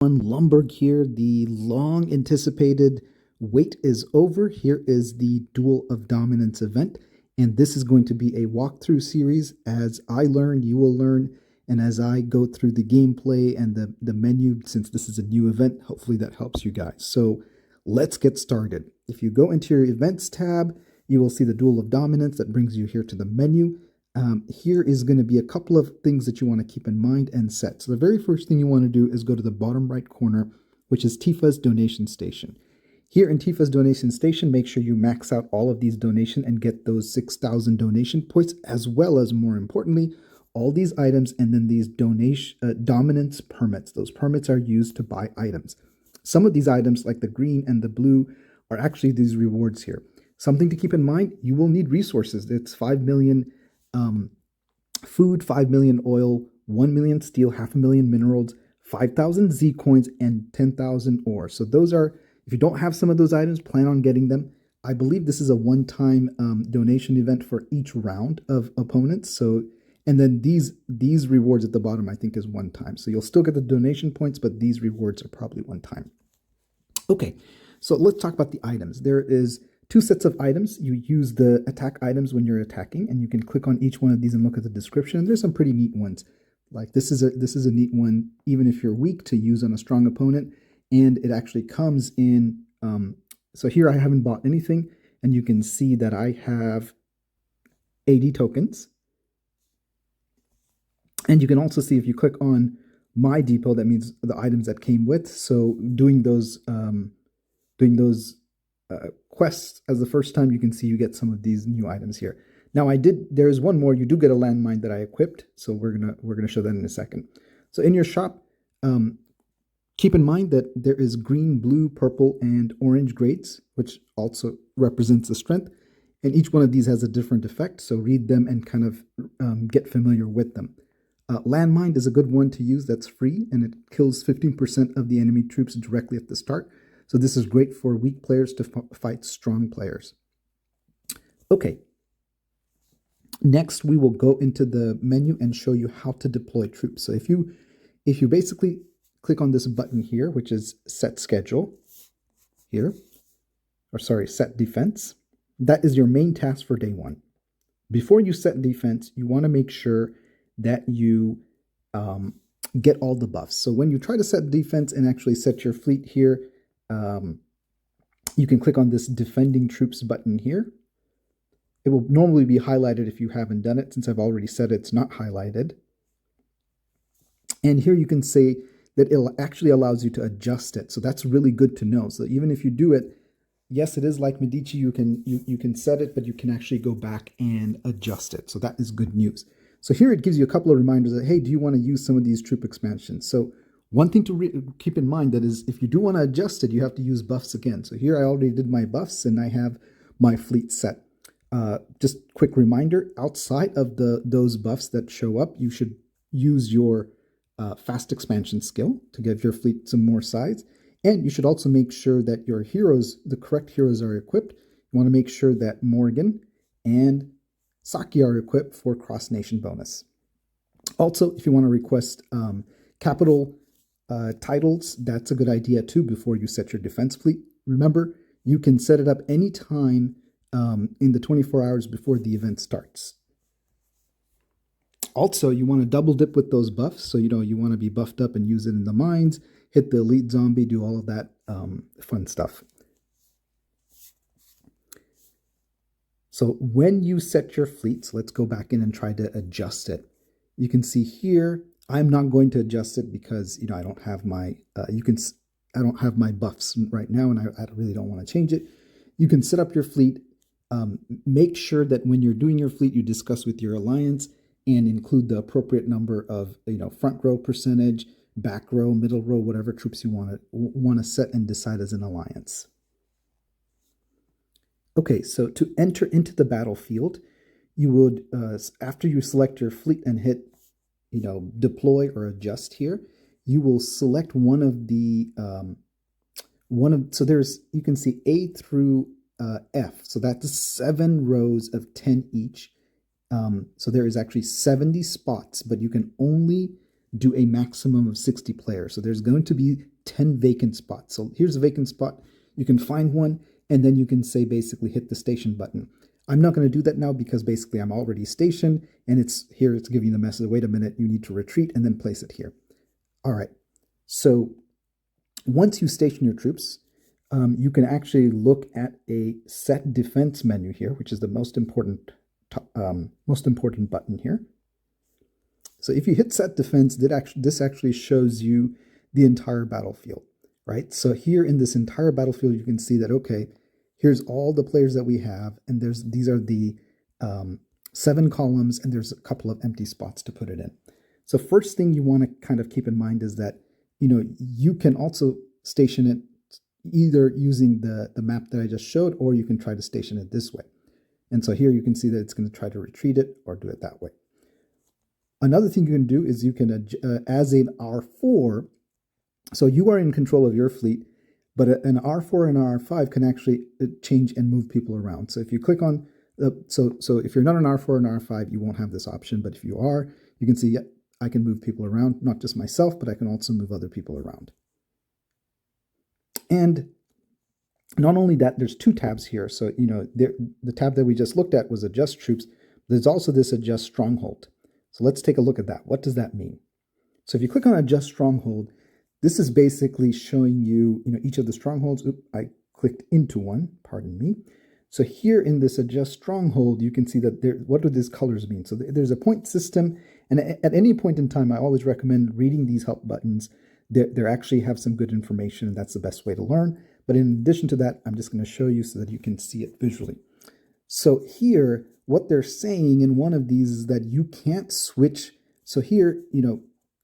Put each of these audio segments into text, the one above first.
On Lumberg here, the long anticipated wait is over. Here is the Duel of Dominance event, and this is going to be a walkthrough series. As I learn, you will learn, and as I go through the gameplay and the menu, since this is a new event, hopefully that helps you guys. So let's get started. If you go into your events tab, you will see the Duel of Dominance that brings you here to the menu. Here is going to be a couple of things that you want to keep in mind and set. So the very first thing you want to do is go to the bottom right corner, which is Tifa's donation station. Here in Tifa's donation station, make sure you max out all of these donation and get those 6,000 donation points, as well as, more importantly, all these items and then these dominance permits. Those permits are used to buy items. Some of these items, like the green and the blue, are actually these rewards here. Something to keep in mind, you will need resources. It's 5 million food, 5 million oil, 1 million steel, 500,000 minerals, 5,000 Z coins, and 10,000 ore. So those are, if you don't have some of those items, plan on getting them. I believe this is a one-time donation event for each round of opponents. So, and then these rewards at the bottom, I think, is one time. So you'll still get the donation points, but these rewards are probably one time. Okay, so let's talk about the items. There is two sets of items. You use the attack items when you're attacking, and you can click on each one of these and look at the description. And there's some pretty neat ones. Like this is a neat one, even if you're weak, to use on a strong opponent. And it actually comes in. So here I haven't bought anything, and you can see that I have 80 tokens. And you can also see if you click on my depot, that means the items that came with. So doing those quests as the first time, you can see you get some of these new items here. Now there is one more. You do get a landmine that I equipped, so we're gonna show that in a second. So in your shop, keep in mind that there is green, blue, purple, and orange grades, which also represents the strength. And each one of these has a different effect, so read them and kind of get familiar with them. Landmine is a good one to use. That's free, and it kills 15% of the enemy troops directly at the start. So this is great for weak players to fight strong players. Okay. Next, we will go into the menu and show you how to deploy troops. So if you basically click on this button here, which is set schedule here, or sorry, set defense, that is your main task for day one. Before you set defense, you want to make sure that you get all the buffs. So when you try to set defense and actually set your fleet here, you can click on this defending troops button here. It will normally be highlighted if you haven't done it. Since I've already said it's not highlighted. And here you can say that it actually allows you to adjust it. So that's really good to know. So even if you do it, yes, it is like Medici, you can set it, but you can actually go back and adjust it. So that is good news. So here it gives you a couple of reminders that, hey, do you want to use some of these troop expansions? So one thing to keep in mind that is, if you do want to adjust it, you have to use buffs again. So here I already did my buffs and I have my fleet set. Just quick reminder, outside of those buffs that show up, you should use your fast expansion skill to give your fleet some more size. And you should also make sure that your heroes, the correct heroes, are equipped. You want to make sure that Morgan and Saki are equipped for cross-nation bonus. Also, if you want to request capital titles, that's a good idea too before you set your defense fleet. Remember, you can set it up anytime in the 24 hours before the event starts. Also, you want to double dip with those buffs. So, you want to be buffed up and use it in the mines, hit the elite zombie, do all of that fun stuff. So when you set your fleets, let's go back in and try to adjust it. You can see here, I'm not going to adjust it because, I don't have my, I don't have my buffs right now, and I really don't want to change it. You can set up your fleet. Make sure that when you're doing your fleet, you discuss with your alliance and include the appropriate number of, front row percentage, back row, middle row, whatever troops you want to set and decide as an alliance. Okay, so to enter into the battlefield, you would, after you select your fleet and hit, deploy or adjust here, you will select one of the, so you can see A through F. So that's 7 rows of 10 each. So there is actually 70 spots, but you can only do a maximum of 60 players. So there's going to be 10 vacant spots. So here's a vacant spot. You can find one, and then you can say basically hit the station button. I'm not going to do that now because basically I'm already stationed, and it's giving you the message, wait a minute, you need to retreat, and then place it here. All right. So once you station your troops, you can actually look at a set defense menu here, which is the most important button here. So if you hit set defense, this actually shows you the entire battlefield, right? So here in this entire battlefield, you can see that, okay, here's all the players that we have, and these are the 7 columns, and there's a couple of empty spots to put it in. So first thing you want to kind of keep in mind is that, you can also station it either using the map that I just showed, or you can try to station it this way. And so here you can see that it's going to try to retreat it or do it that way. Another thing you can do is you can, as an R4, so you are in control of your fleet, but an R4 and an R5 can actually change and move people around. So if you click on, so if you're not an R4 or an R5, you won't have this option. But if you are, you can see, yeah, I can move people around, not just myself, but I can also move other people around. And not only that, there's 2 tabs here. So, the tab that we just looked at was adjust troops. There's also this adjust stronghold. So let's take a look at that. What does that mean? So if you click on adjust stronghold, this is basically showing you, each of the strongholds. Oops, I clicked into one, pardon me. So here in this adjust stronghold, you can see that what do these colors mean? So there's a point system, and at any point in time, I always recommend reading these help buttons. They actually have some good information, and that's the best way to learn. But in addition to that, I'm just going to show you so that you can see it visually. So here, what they're saying in one of these is that you can't switch. So here,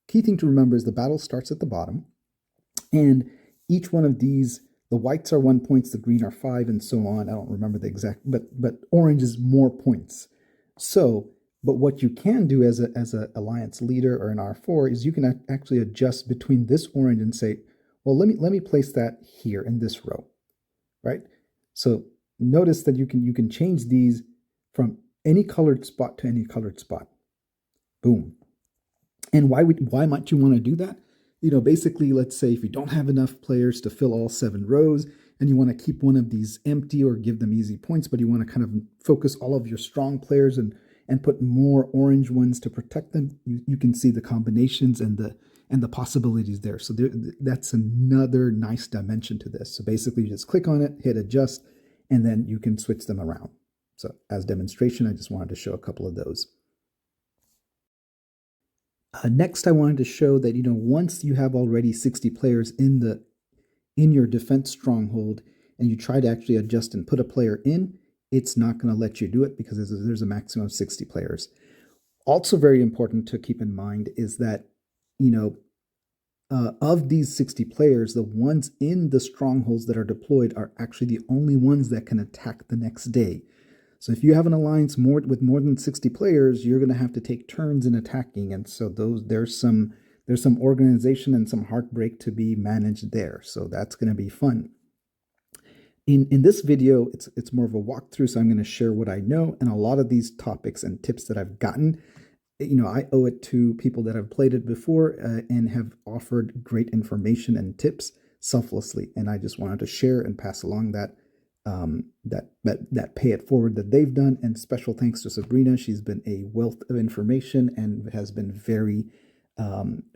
key thing to remember is the battle starts at the bottom, and each one of these, the whites are 1 point, the green are 5, and so on. I don't remember the exact, but orange is more points. So, but what you can do as a alliance leader or an R4 is you can actually adjust between this orange and say, well, let me place that here in this row, right? So notice that you can change these from any colored spot to any colored spot. Boom. And why might you want to do that? Basically, let's say if you don't have enough players to fill all 7 rows and you want to keep one of these empty or give them easy points, but you want to kind of focus all of your strong players and put more orange ones to protect them, you can see the combinations and the possibilities there. So that's another nice dimension to this. So basically, you just click on it, hit adjust, and then you can switch them around. So as demonstration, I just wanted to show a couple of those. Next, I wanted to show that, once you have already 60 players in your defense stronghold and you try to actually adjust and put a player in, it's not going to let you do it because there's a maximum of 60 players. Also very important to keep in mind is that, of these 60 players, the ones in the strongholds that are deployed are actually the only ones that can attack the next day. So if you have an alliance with more than 60 players, you're going to have to take turns in attacking, and so there's some organization and some heartbreak to be managed there. So that's going to be fun. In this video, it's more of a walkthrough, so I'm going to share what I know, and a lot of these topics and tips that I've gotten, I owe it to people that have played it before and have offered great information and tips selflessly, and I just wanted to share and pass along that pay it forward that they've done. And special thanks to Sabrina. She's been a wealth of information and has been very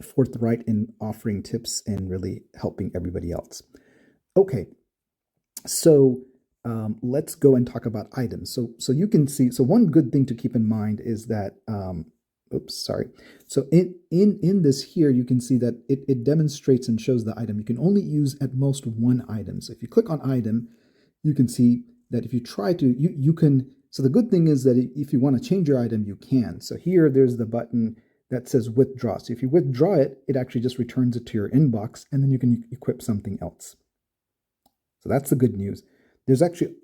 forthright in offering tips and really helping everybody else. Okay, so let's go and talk about items. So you can see, so one good thing to keep in mind is that, So in this here, you can see that it demonstrates and shows the item. You can only use at most 1 item. So if you click on item, you can see that if you try to, you can, so the good thing is that if you want to change your item, you can. So here, there's the button that says withdraw. So if you withdraw it, it actually just returns it to your inbox, and then you can equip something else. So that's the good news. There's actually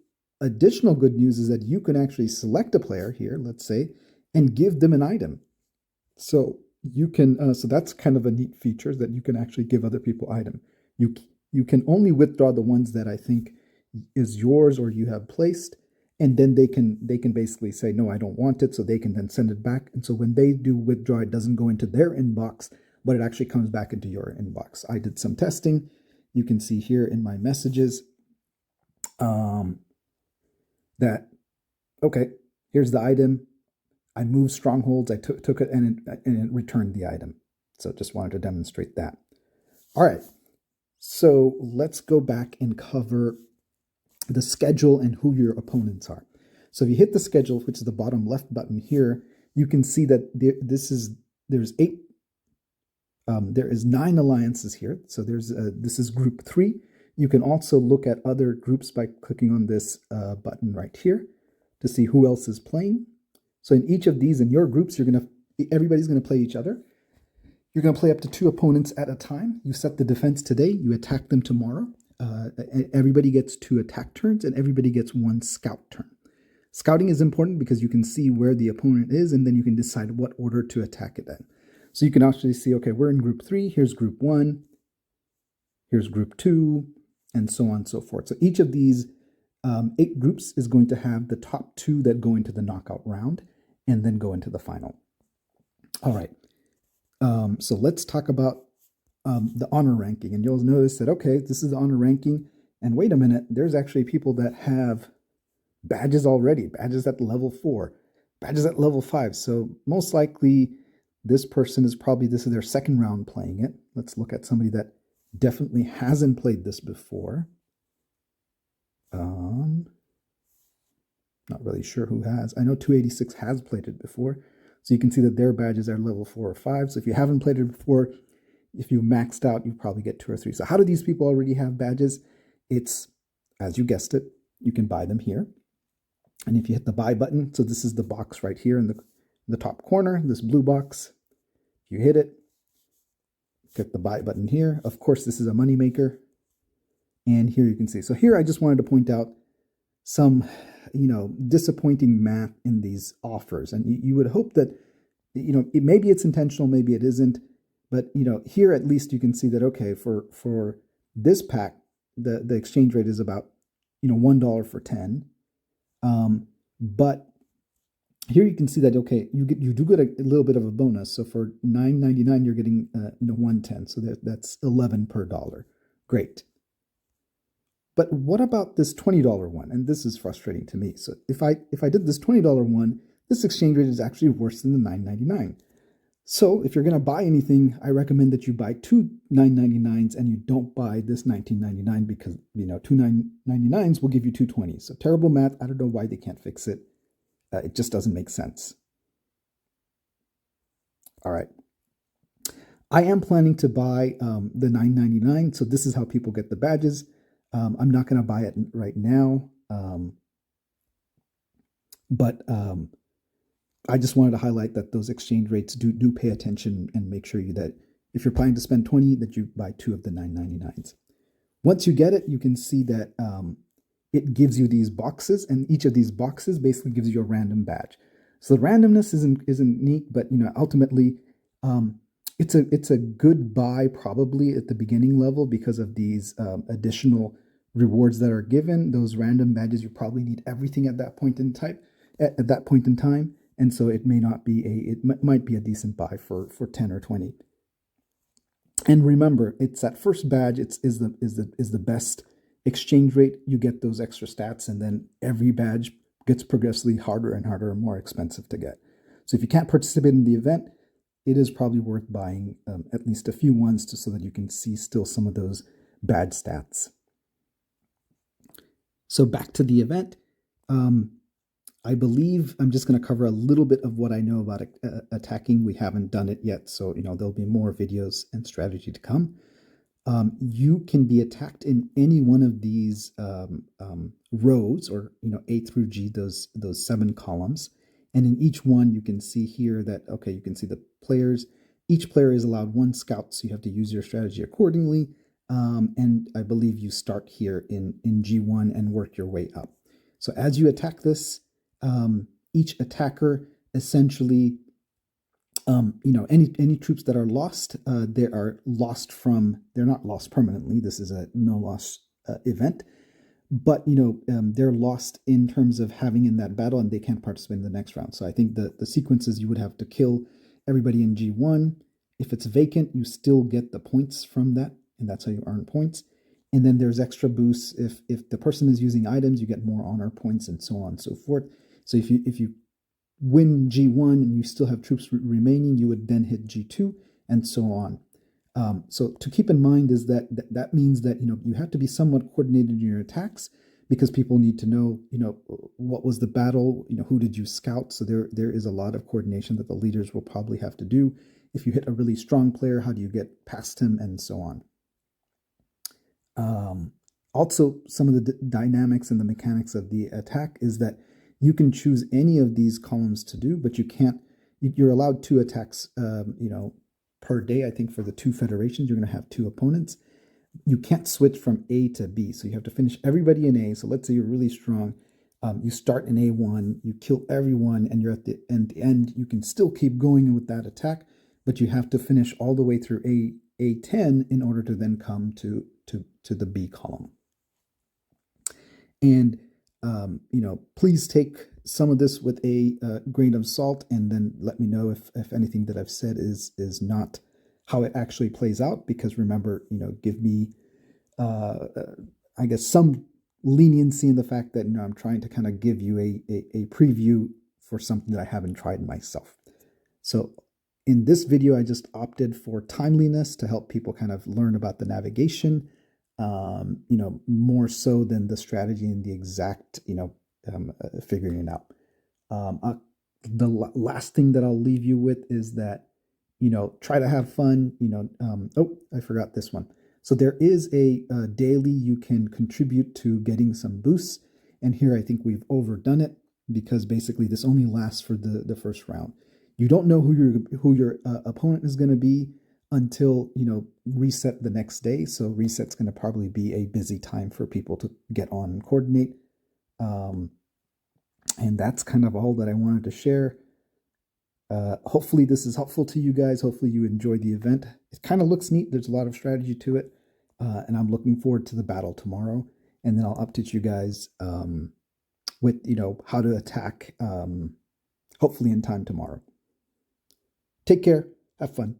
additional good news is that you can actually select a player here, let's say, and give them an item. So you can, so that's kind of a neat feature that you can actually give other people item. You can only withdraw the ones that I think is yours or you have placed, and then they can basically say, no, I don't want it, so they can then send it back. And so when they do withdraw, it doesn't go into their inbox, but it actually comes back into your inbox. I did some testing. You can see here in my messages that, okay, here's the item. I moved strongholds. I took it and it returned the item. So just wanted to demonstrate that. All right. So let's go back and cover the schedule and who your opponents are. So if you hit the schedule, which is the bottom left button here, you can see that there is 9 alliances here. So this is group 3. You can also look at other groups by clicking on this button right here to see who else is playing. So in each of these, in your groups, everybody's going to play each other. You're going to play up to 2 opponents at a time. You set the defense today. You attack them tomorrow. Everybody gets 2 attack turns, and everybody gets 1 scout turn. Scouting is important because you can see where the opponent is, and then you can decide what order to attack it in. So you can actually see, okay, we're in group 3. Here's group 1. Here's group 2, and so on and so forth. So each of these 8 groups is going to have the top 2 that go into the knockout round and then go into the final. All right. So let's talk about the honor ranking. And you'll notice that, okay, this is the honor ranking. And wait a minute, there's actually people that have badges already, badges at level 4, badges at level 5. So most likely this person is this is their second round playing it. Let's look at somebody that definitely hasn't played this before. Not really sure who has. I know 286 has played it before. So you can see that their badges are level 4 or 5. So if you haven't played it before, if you maxed out, you probably get 2 or 3. So how do these people already have badges? It's, as you guessed it, you can buy them here. And if you hit the buy button, so this is the box right here in the top corner, this blue box. If you hit it, click the buy button here. Of course, this is a moneymaker. And here you can see. So here I just wanted to point out some, disappointing math in these offers. And you would hope that, maybe it's intentional, maybe it isn't. But, here at least you can see that, okay, for this pack, the exchange rate is about, $1 for 10. But here you can see that, okay, you do get a little bit of a bonus. So for $9.99, you're getting, 110. So that's 11 per dollar. Great. But what about this $20 one? And this is frustrating to me. So if I did this $20 one, this exchange rate is actually worse than the $9.99. So if you're going to buy anything, I recommend that you buy 2 $9.99s and you don't buy this $19.99 because, 2 $9.99s will give you 2.20. So terrible math. I don't know why they can't fix it. It just doesn't make sense. All right. I am planning to buy the $9.99. So this is how people get the badges. I'm not going to buy it right now. But I just wanted to highlight that those exchange rates do pay attention and make sure that if you're planning to spend 20, that you buy 2 of the $9.99s. Once you get it, you can see that it gives you these boxes, and each of these boxes basically gives you a random badge. So the randomness isn't neat, but ultimately it's a good buy probably at the beginning level because of these additional rewards that are given. Those random badges, you probably need everything at that point in time. And so it might be a decent buy for 10 or 20. And remember, it's that first badge is the best exchange rate. You get those extra stats, and then every badge gets progressively harder and harder and more expensive to get. So if you can't participate in the event, it is probably worth buying at least a few ones so that you can see still some of those badge stats. So back to the event. I believe I'm just going to cover a little bit of what I know about attacking. We haven't done it yet, so there'll be more videos and strategy to come. You can be attacked in any one of these rows, or A through G, those 7 columns, and in each one you can see here that you can see the players. Each player is allowed 1 scout, so you have to use your strategy accordingly. And I believe you start here in G1 and work your way up. So as you attack this, each attacker essentially, any troops that are lost, they're not lost permanently. This is a no loss event, but they're lost in terms of having in that battle, and they can't participate in the next round. So I think the sequences, you would have to kill everybody in G1. if it's vacant, you still get the points from that, and that's how you earn points. And then there's extra boosts if the person is using items, you get more honor points and so on and so forth. So if you win G1 and you still have troops remaining, you would then hit G2 and so on. So to keep in mind is that means that you have to be somewhat coordinated in your attacks, because people need to know what was the battle, who did you scout. So there is a lot of coordination that the leaders will probably have to do. If you hit a really strong player, how do you get past him and so on. Also, some of the dynamics and the mechanics of the attack is that you can choose any of these columns to do, but you can't. You're allowed 2 attacks, per day. I think for the 2 federations, you're going to have 2 opponents. You can't switch from A to B, so you have to finish everybody in A. So let's say you're really strong. You start in A1, you kill everyone, and you're at the end. You can still keep going with that attack, but you have to finish all the way through A10 in order to then come to the B column. And please take some of this with a grain of salt, and then let me know if anything that I've said is not how it actually plays out. Because remember, give me, I guess, some leniency in the fact that I'm trying to kind of give you a preview for something that I haven't tried myself. So in this video, I just opted for timeliness to help people kind of learn about the navigation, more so than the strategy and the exact, figuring it out. The last thing that I'll leave you with is that, try to have fun, oh, I forgot this one. So there is a daily you can contribute to getting some boosts. And here I think we've overdone it, because basically this only lasts for the first round. You don't know who your opponent is going to be until reset the next day. So reset's going to probably be a busy time for people to get on and coordinate. And that's kind of all that I wanted to share. Hopefully this is helpful to you guys. Hopefully you enjoyed the event. It kind of looks neat. There's a lot of strategy to it. And I'm looking forward to the battle tomorrow. And then I'll update you guys with, how to attack, hopefully in time tomorrow. Take care. Have fun.